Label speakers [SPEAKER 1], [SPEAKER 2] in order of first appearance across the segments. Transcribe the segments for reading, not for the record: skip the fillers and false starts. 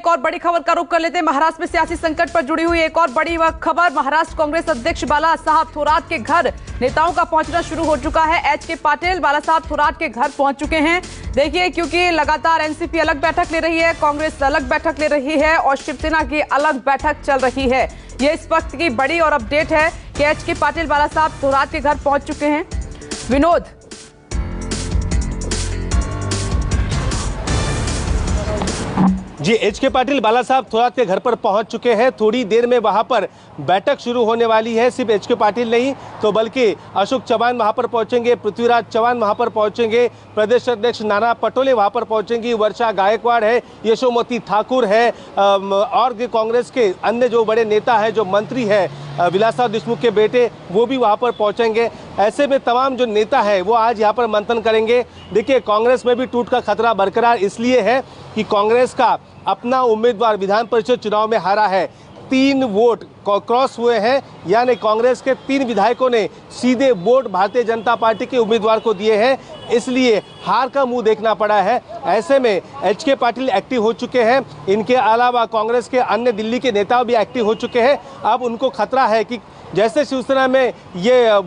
[SPEAKER 1] एक और बड़ी खबर का रुख कर लेते हैं। महाराष्ट्र में सियासी संकट पर जुड़ी हुई एक और बड़ी खबर। महाराष्ट्र कांग्रेस अध्यक्ष बाला साहब थोरात के घर नेताओं का पहुंचना शुरू हो चुका है। एच.के. पाटिल बाला साहब थोरात के घर पहुंच चुके हैं। देखिए, क्योंकि लगातार एनसीपी अलग बैठक ले रही है, कांग्रेस अलग बैठक ले रही है और शिवसेना की अलग बैठक चल रही है। ये इस वक्त की बड़ी और अपडेट है कि एच.के. पाटिल बाला साहब थोरात के घर पहुंच चुके हैं। विनोद,
[SPEAKER 2] जी, एच.के. पाटिल बाला साहब थोरात के घर पर पहुंच चुके हैं। थोड़ी देर में वहां पर बैठक शुरू होने वाली है। सिर्फ एच.के. पाटिल नहीं तो बल्कि अशोक चव्हाण वहां पर पहुंचेंगे, पृथ्वीराज चव्हाण वहां पर पहुंचेंगे, प्रदेश अध्यक्ष नाना पटोले वहां पर पहुंचेंगी, वर्षा गायकवाड़ है, यशोमती ठाकुर है और कांग्रेस के अन्य जो बड़े नेता हैं, जो मंत्री है विलासराव देशमुख के बेटे, वो भी वहां पर पहुंचेंगे। ऐसे में तमाम जो नेता है वो आज यहाँ पर मंथन करेंगे। देखिए, कांग्रेस में भी टूट का खतरा बरकरार इसलिए है कि कांग्रेस का अपना उम्मीदवार विधान परिषद चुनाव में हारा है। 3 वोट क्रॉस हुए हैं, यानी कांग्रेस के 3 विधायकों ने सीधे वोट भारतीय जनता पार्टी के उम्मीदवार को दिए हैं, इसलिए हार का मुंह देखना पड़ा है। ऐसे में एच.के. पाटिल एक्टिव हो चुके हैं। इनके अलावा कांग्रेस के अन्य दिल्ली के नेता भी एक्टिव हो चुके हैं। अब उनको खतरा है कि जैसे शिवसेना में ये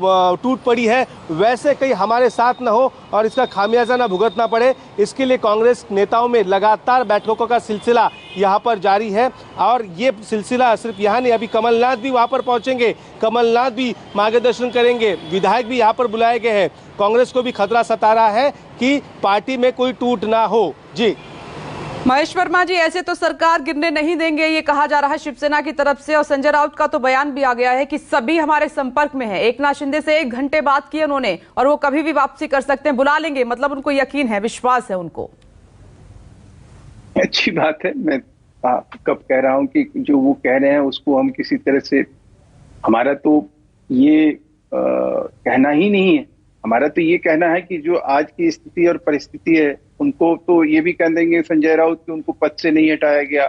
[SPEAKER 2] टूट पड़ी है, वैसे कहीं हमारे साथ न हो और इसका खामियाजा न भुगतना पड़े। इसके लिए कांग्रेस नेताओं में लगातार बैठकों का सिलसिला यहाँ पर जारी है और ये सिलसिला सिर्फ यहाँ नहीं, अभी कमलनाथ भी वहाँ पर पहुँचेंगे, कमलनाथ भी मार्गदर्शन करेंगे, विधायक भी यहाँ पर बुलाए गए हैं। कांग्रेस को भी खतरा सता रहा है कि पार्टी में कोई टूट ना हो। जी
[SPEAKER 1] महेश वर्मा जी, ऐसे तो सरकार गिरने नहीं देंगे, ये कहा जा रहा है शिवसेना की तरफ से, और संजय राउत का तो बयान भी आ गया है कि सभी हमारे संपर्क में है। एकनाथ शिंदे से 1 घंटे बात की उन्होंने और वो कभी भी वापसी कर सकते हैं, बुला लेंगे, मतलब उनको यकीन है, विश्वास है उनको।
[SPEAKER 3] अच्छी बात है। मैं कब कह रहा हूं कि जो वो कह रहे हैं उसको हम किसी तरह से, हमारा तो ये कहना ही नहीं है। हमारा तो ये कहना है कि जो आज की स्थिति और परिस्थिति है, उनको तो ये भी कह देंगे संजय राउत कि उनको पद से नहीं हटाया गया,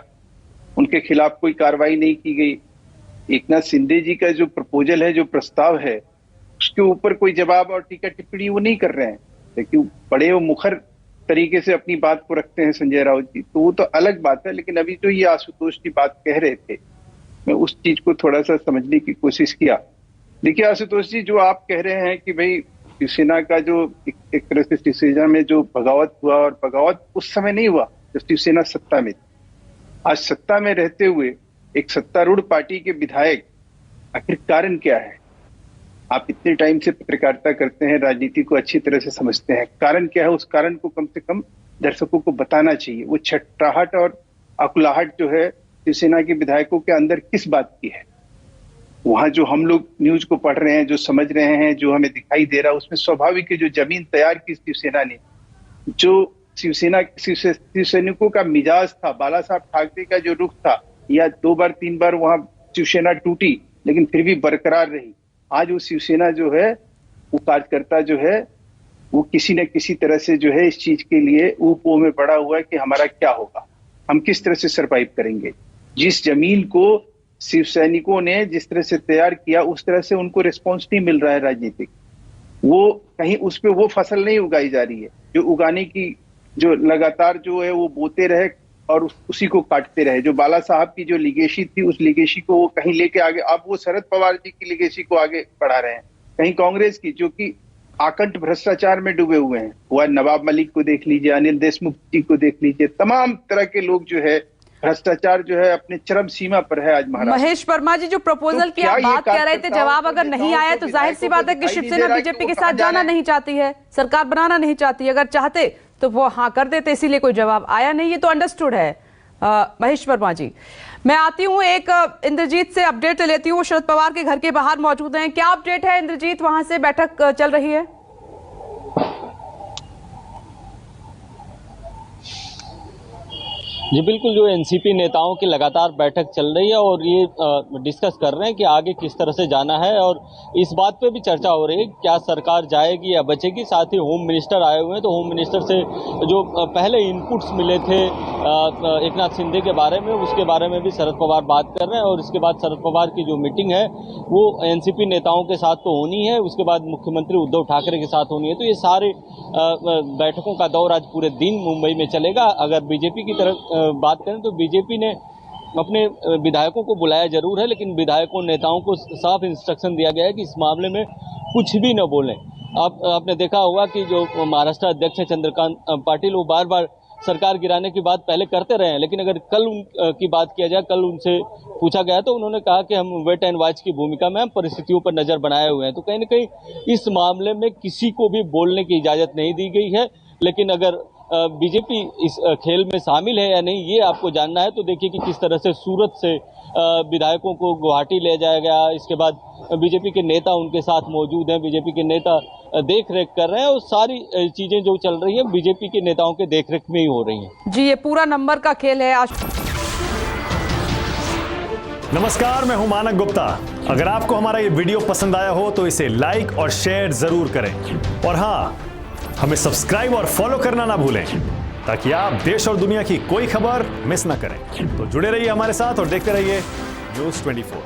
[SPEAKER 3] उनके खिलाफ कोई कार्रवाई नहीं की गई। एकनाथ शिंदे जी का जो प्रपोजल है, जो प्रस्ताव है, उसके ऊपर कोई जवाब और टीका टिप्पणी वो नहीं कर रहे हैं, लेकिन बड़े वो मुखर तरीके से अपनी बात को रखते हैं संजय राउत जी, तो वो तो अलग बात है। लेकिन अभी जो ये आशुतोष की बात कह रहे थे, मैं उस चीज को थोड़ा सा समझने की कोशिश किया। देखिए आशुतोष जी, जो आप कह रहे हैं कि भाई शिवसेना का जो एक तरह से शिवसेना में जो बगावत हुआ, और बगावत उस समय नहीं हुआ जब शिवसेना सत्ता में थी। आज सत्ता में रहते हुए एक सत्तारूढ़ पार्टी के विधायक, आखिर कारण क्या है? आप इतने टाइम से पत्रकारिता करते हैं, राजनीति को अच्छी तरह से समझते हैं, कारण क्या है? उस कारण को कम से कम दर्शकों को बताना चाहिए। वो छटपटाहट और अकुलाहट जो है शिवसेना के विधायकों के अंदर किस बात की है? वहां जो हम लोग न्यूज को पढ़ रहे हैं, जो समझ रहे हैं, जो हमें दिखाई दे रहा है, उसमें स्वाभाविक है जो जमीन तैयार की शिवसेना ने, जो शिवसैनिकों का मिजाज था, बाला साहब ठाकरे का जो रुख था, या 2 बार 3 बार वहां शिवसेना टूटी लेकिन फिर भी बरकरार रही। आज वो शिवसेना जो है, वो कार्यकर्ता जो है, वो किसी न किसी तरह से जो है इस चीज के लिए ऊपो में पड़ा हुआ है कि हमारा क्या होगा, हम किस तरह से सरवाइव करेंगे। जिस जमीन को शिव सैनिकों ने जिस तरह से तैयार किया, उस तरह से उनको रिस्पॉन्स नहीं मिल रहा है राजनीतिक। वो कहीं उस पे वो फसल नहीं उगाई जा रही है जो उगाने की, जो लगातार जो है वो बोते रहे और उसी को काटते रहे। जो बाला साहब की जो लिगेसी थी, उस लिगेसी को वो कहीं लेके आगे, अब वो शरद पवार जी की लिगेसी को आगे बढ़ा रहे हैं। कहीं कांग्रेस की, जो कि आकंठ भ्रष्टाचार में डूबे हुए हैं, वो नवाब मलिक को देख लीजिए, अनिल देशमुख जी को देख लीजिए, तमाम तरह के लोग जो है, भ्रष्टाचार जो है अपने चरम सीमा पर है आज महाराष्ट्र।
[SPEAKER 1] महेश वर्मा जी, जो प्रपोजल की आप बात कर रहे थे, जवाब अगर नहीं आया तो जाहिर सी बात है कि शिवसेना बीजेपी के साथ जाना नहीं चाहती है, सरकार बनाना नहीं चाहती। अगर चाहते तो वो हाँ कर देते, इसीलिए कोई जवाब आया नहीं, ये तो अंडरस्टूड है। महेश वर्मा जी, मैं आती हूँ, एक इंद्रजीत से अपडेट लेती हूँ। शरद पवार के घर के बाहर मौजूद हैं, क्या अपडेट है इंद्रजीत? वहां से बैठक चल रही है?
[SPEAKER 4] जी बिल्कुल, जो एनसीपी नेताओं की लगातार बैठक चल रही है और ये डिस्कस कर रहे हैं कि आगे किस तरह से जाना है, और इस बात पे भी चर्चा हो रही है क्या सरकार जाएगी या बचेगी। साथ ही होम मिनिस्टर आए हुए हैं, तो होम मिनिस्टर से जो पहले इनपुट्स मिले थे एकनाथ शिंदे के बारे में, उसके बारे में भी शरद पवार बात कर रहे हैं। और इसके बाद शरद पवार की जो मीटिंग है वो एनसीपी नेताओं के साथ तो होनी है, उसके बाद मुख्यमंत्री उद्धव ठाकरे के साथ होनी है। तो ये सारे बैठकों का दौर आज पूरे दिन मुंबई में चलेगा। अगर बीजेपी की तरफ बात करें तो बीजेपी ने अपने विधायकों को बुलाया जरूर है, लेकिन विधायकों नेताओं को साफ इंस्ट्रक्शन दिया गया है कि इस मामले में कुछ भी न बोलें। आपने देखा होगा कि जो महाराष्ट्र अध्यक्ष है चंद्रकांत पाटिल, वो बार बार सरकार गिराने की बात पहले करते रहे हैं, लेकिन अगर कल की बात किया जाए, कल उनसे पूछा गया तो उन्होंने कहा कि हम वेट एंड वॉच की भूमिका में हम परिस्थितियों पर नजर बनाए हुए हैं। तो कहीं न कहीं इस मामले में किसी को भी बोलने की इजाजत नहीं दी गई है। लेकिन अगर बीजेपी इस खेल में शामिल है या नहीं, ये आपको जानना है तो देखिए कि किस तरह से सूरत से विधायकों को गुवाहाटी ले जाया गया। इसके बाद बीजेपी के नेता उनके साथ मौजूद हैं, बीजेपी के नेता देख रेख कर रहे हैं और सारी चीजें जो चल रही है बीजेपी के नेताओं के देख रेख में ही हो रही हैं।
[SPEAKER 1] जी, ये पूरा नंबर का खेल है।
[SPEAKER 5] नमस्कार, मैं हूं मानक गुप्ता। अगर आपको हमारा ये वीडियो पसंद आया हो तो इसे लाइक और शेयर जरूर करें, और हाँ, हमें सब्सक्राइब और फॉलो करना ना भूलें ताकि आप देश और दुनिया की कोई खबर मिस ना करें। तो जुड़े रहिए हमारे साथ और देखते रहिए न्यूज़ 24।